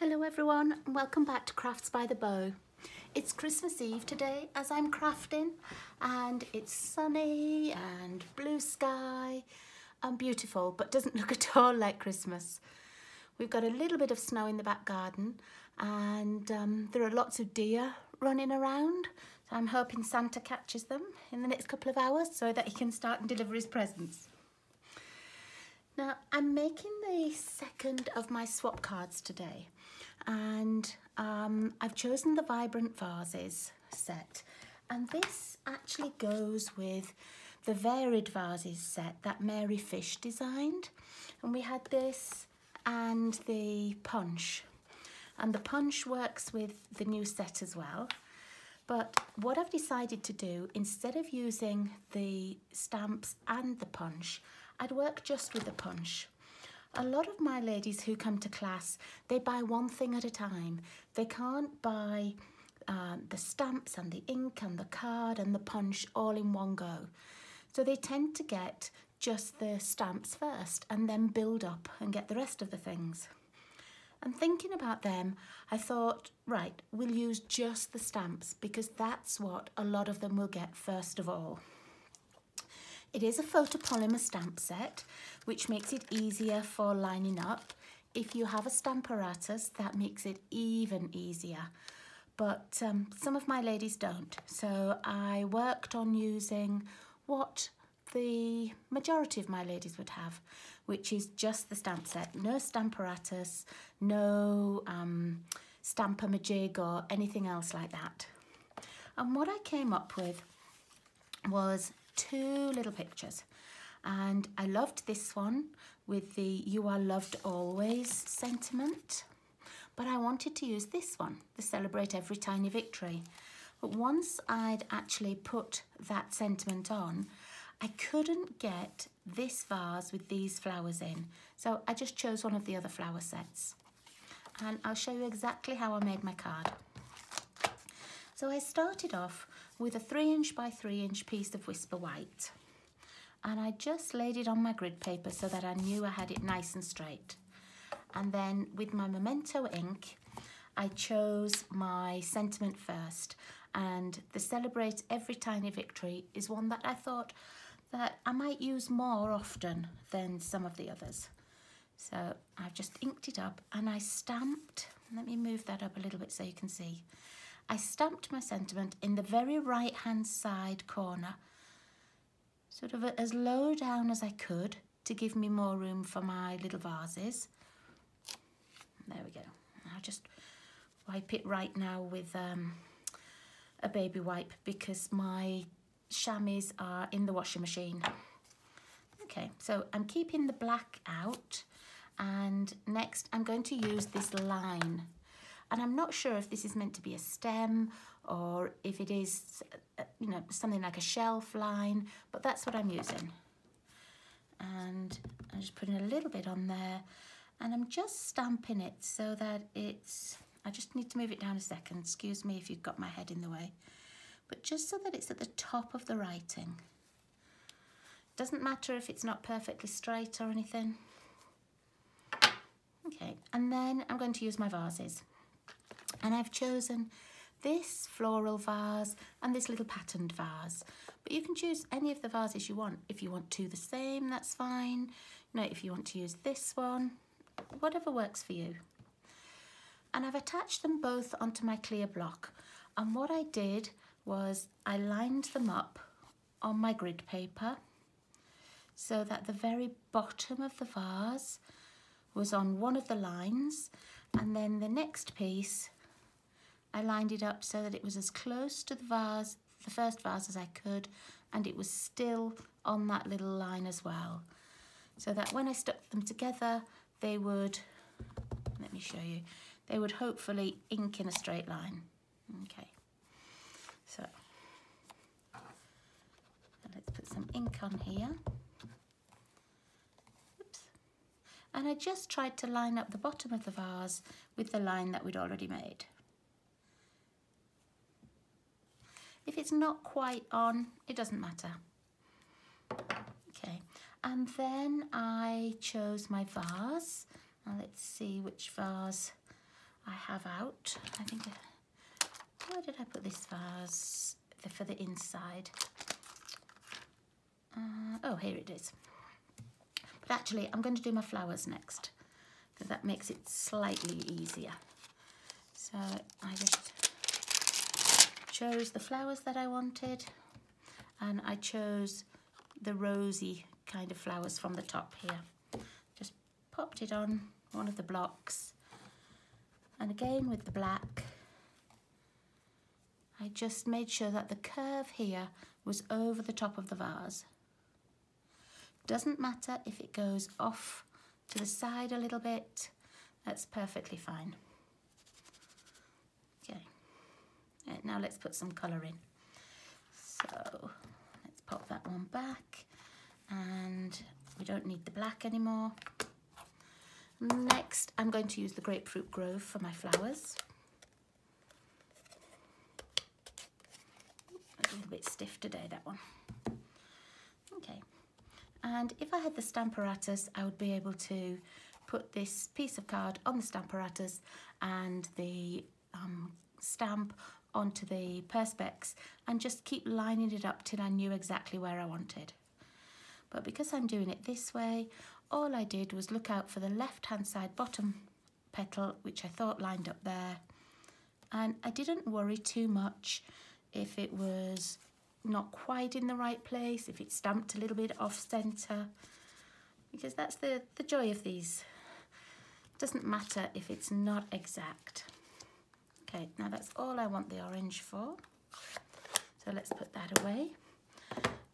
Hello everyone and welcome back to Crafts by the Bow. It's Christmas Eve today as I'm crafting and it's sunny and blue sky and beautiful, but doesn't look at all like Christmas. We've got a little bit of snow in the back garden and there are lots of deer running around, so I'm hoping Santa catches them in the next couple of hours so that he can start and deliver his presents. Now I'm making the second of my swap cards today, and I've chosen the Vibrant Vases set, and this actually goes with the Varied Vases set that Mary Fish designed, and we had this and the punch, and the punch works with the new set as well. But what I've decided to do, instead of using the stamps and the punch, I'd work just with the punch. A lot of my ladies who come to class, they buy one thing at a time. They can't buy the stamps and the ink and the card and the punch all in one go. So they tend to get just the stamps first and then build up and get the rest of the things. And thinking about them, I thought, right, we'll use just the stamps because that's what a lot of them will get first of all. It is a photopolymer stamp set, which makes it easier for lining up. If you have a stamparatus, that makes it even easier. But some of my ladies don't. So I worked on using what the majority of my ladies would have, which is just the stamp set. No stamparatus, no stamp-a-majig or anything else like that. And what I came up with was two little pictures, and I loved this one with the "You are loved always" sentiment, but I wanted to use this one, the "Celebrate every tiny victory." But once I'd actually put that sentiment on, I couldn't get this vase with these flowers in, so I just chose one of the other flower sets, and I'll show you exactly how I made my card. So I started off with a 3" by 3" piece of Whisper White, and I just laid it on my grid paper so that I knew I had it nice and straight. And then with my Memento ink, I chose my sentiment first, and the "Celebrate every tiny victory" is one that I thought that I might use more often than some of the others. So I've just inked it up and I stamped, let me move that up a little bit so you can see. I stamped my sentiment in the very right hand side corner, sort of as low down as I could to give me more room for my little vases. There we go. I'll just wipe it right now with a baby wipe because my chamois are in the washing machine. Okay, so I'm keeping the black out, and next I'm going to use this line. And I'm not sure if this is meant to be a stem or if it is, you know, something like a shelf line, but that's what I'm using. And I'm just putting a little bit on there, and I'm just stamping it so that it's, I just need to move it down a second, excuse me if you've got my head in the way, but just so that it's at the top of the writing. Doesn't matter if it's not perfectly straight or anything. Okay, and then I'm going to use my vases. And I've chosen this floral vase and this little patterned vase. But you can choose any of the vases you want. If you want two the same, that's fine. You know, if you want to use this one, whatever works for you. And I've attached them both onto my clear block. And what I did was I lined them up on my grid paper so that the very bottom of the vase was on one of the lines, and then the next piece I lined it up so that it was as close to the vase, the first vase, as I could, and it was still on that little line as well. So that when I stuck them together, they would, let me show you, they would hopefully ink in a straight line. Okay, so let's put some ink on here. Oops. And I just tried to line up the bottom of the vase with the line that we'd already made. If it's not quite on, it doesn't matter. Okay, and then I chose my vase. Now let's see which vase I have out, I think, where did I put this vase for the inside? Oh, here it is. But actually, I'm going to do my flowers next, because that makes it slightly easier. So I just chose the flowers that I wanted, and I chose the rosy kind of flowers from the top here. Just popped it on one of the blocks, and again with the black, I just made sure that the curve here was over the top of the vase. Doesn't matter if it goes off to the side a little bit, that's perfectly fine. Okay, now let's put some colour in. So let's pop that one back, and we don't need the black anymore. Next, I'm going to use the Grapefruit Grove for my flowers. A little bit stiff today, that one. Okay. And if I had the Stamparatus, I would be able to put this piece of card on the Stamparatus and the stamp onto the Perspex and just keep lining it up till I knew exactly where I wanted. But because I'm doing it this way, all I did was look out for the left-hand side bottom petal, which I thought lined up there. And I didn't worry too much if it was not quite in the right place, if it's stamped a little bit off center, because that's the joy of these. It doesn't matter if it's not exact. Okay, now that's all I want the orange for. So let's put that away.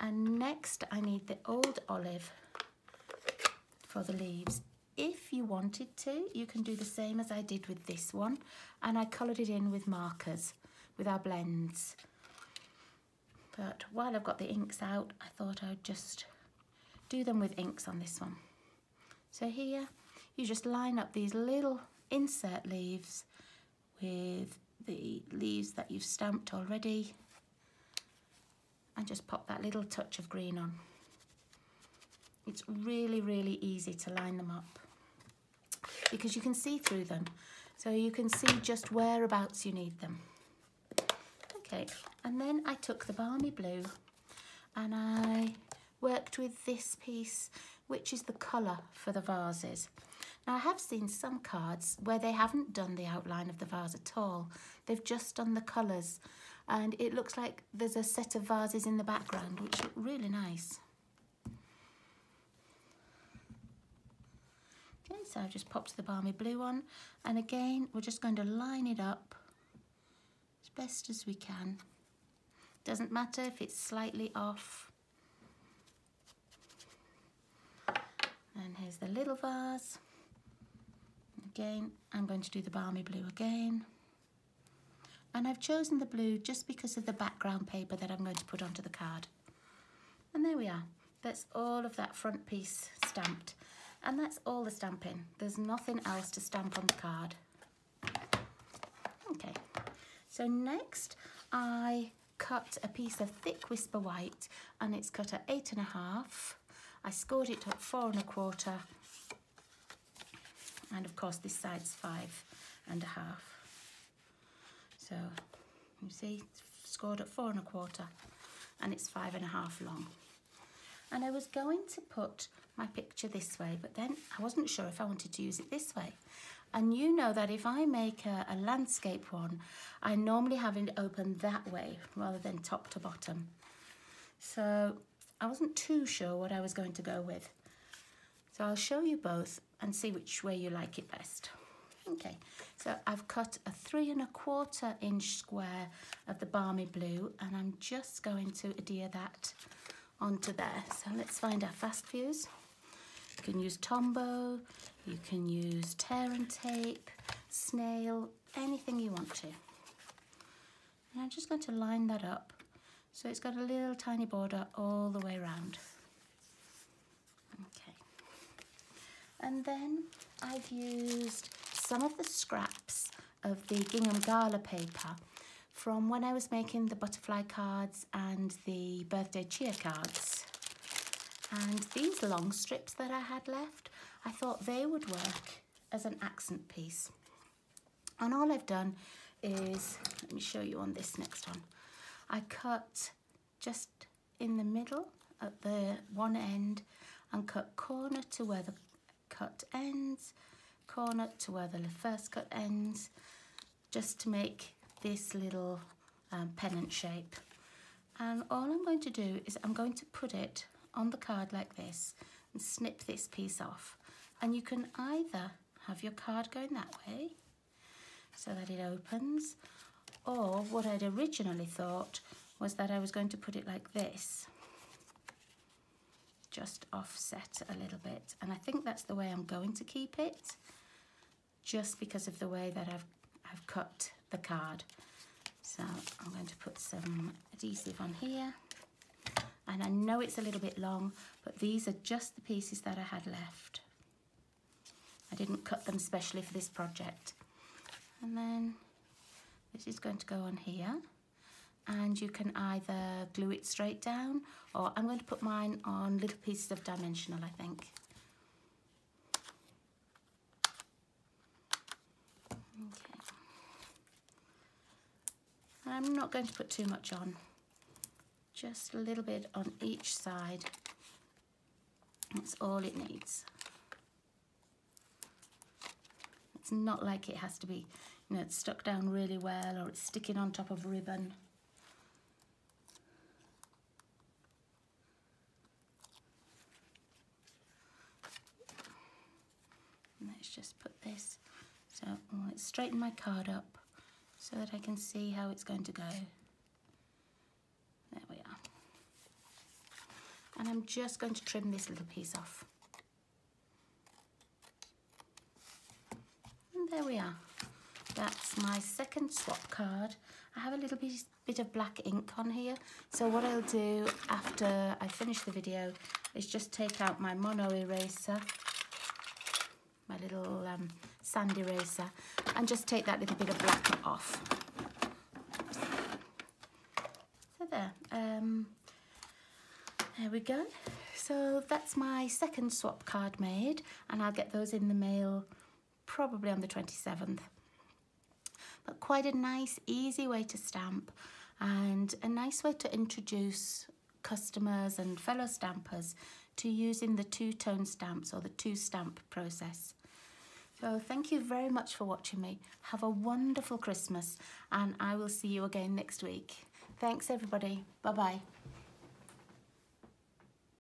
And next I need the old olive for the leaves. If you wanted to, you can do the same as I did with this one, and I coloured it in with markers, with our blends. But while I've got the inks out, I thought I would just do them with inks on this one. So here, you just line up these little insert leaves with the leaves that you've stamped already, and just pop that little touch of green on. It's really, really easy to line them up because you can see through them. So you can see just whereabouts you need them. Okay, and then I took the Balmy Blue and I worked with this piece, which is the colour for the vases. Now I have seen some cards where they haven't done the outline of the vase at all. They've just done the colours, and it looks like there's a set of vases in the background, which look really nice. Okay, so I've just popped the Balmy Blue on, and again we're just going to line it up as best as we can. Doesn't matter if it's slightly off. And here's the little vase. Again, I'm going to do the Balmy Blue again. And I've chosen the blue just because of the background paper that I'm going to put onto the card. And there we are. That's all of that front piece stamped. And that's all the stamping. There's nothing else to stamp on the card. Okay, so next I cut a piece of thick Whisper White, and it's cut at 8.5. I scored it at 4 1/4, and of course this side's 5.5. So you see, it's scored at 4 1/4, and it's 5.5 long. And I was going to put my picture this way, but then I wasn't sure if I wanted to use it this way. And you know that if I make a landscape one, I normally have it open that way rather than top to bottom. So I wasn't too sure what I was going to go with. So I'll show you both and see which way you like it best. Okay, so I've cut a 3 1/4 inch square of the Balmy Blue, and I'm just going to adhere that onto there. So let's find our fast fuse. You can use Tombow, you can use tear and tape, snail, anything you want to. And I'm just going to line that up so it's got a little tiny border all the way around. Okay. And then I've used some of the scraps of the gingham gala paper from when I was making the butterfly cards and the birthday cheer cards. And these long strips that I had left, I thought they would work as an accent piece. And all I've done is, let me show you on this next one, I cut just in the middle at the one end and cut corner to where the cut ends, corner to where the first cut ends, just to make this little pennant shape. And all I'm going to do is I'm going to put it on the card like this and snip this piece off. And you can either have your card going that way so that it opens, or what I'd originally thought was that I was going to put it like this, just offset a little bit. And I think that's the way I'm going to keep it, just because of the way that I've cut the card. So I'm going to put some adhesive on here. And I know it's a little bit long, but these are just the pieces that I had left. I didn't cut them specially for this project. And then this is going to go on here. And you can either glue it straight down, or I'm going to put mine on little pieces of dimensional, I think. Okay. And I'm not going to put too much on, just a little bit on each side. That's all it needs. It's not like it has to be, you know, it's stuck down really well, or it's sticking on top of ribbon. Let's just put this, so let's straighten my card up so that I can see how it's going to go. There we are. And I'm just going to trim this little piece off. And there we are. That's my second swap card. I have a little bit of black ink on here, so what I'll do after I finish the video is just take out my mono eraser, my little sand eraser, and just take that little bit of black off. So there we go. So that's my second swap card made, and I'll get those in the mail probably on the 27th. But quite a nice, easy way to stamp, and a nice way to introduce customers and fellow stampers to using the two-tone stamps, or the two-stamp process. So thank you very much for watching me. Have a wonderful Christmas, and I will see you again next week. Thanks everybody. Bye-bye.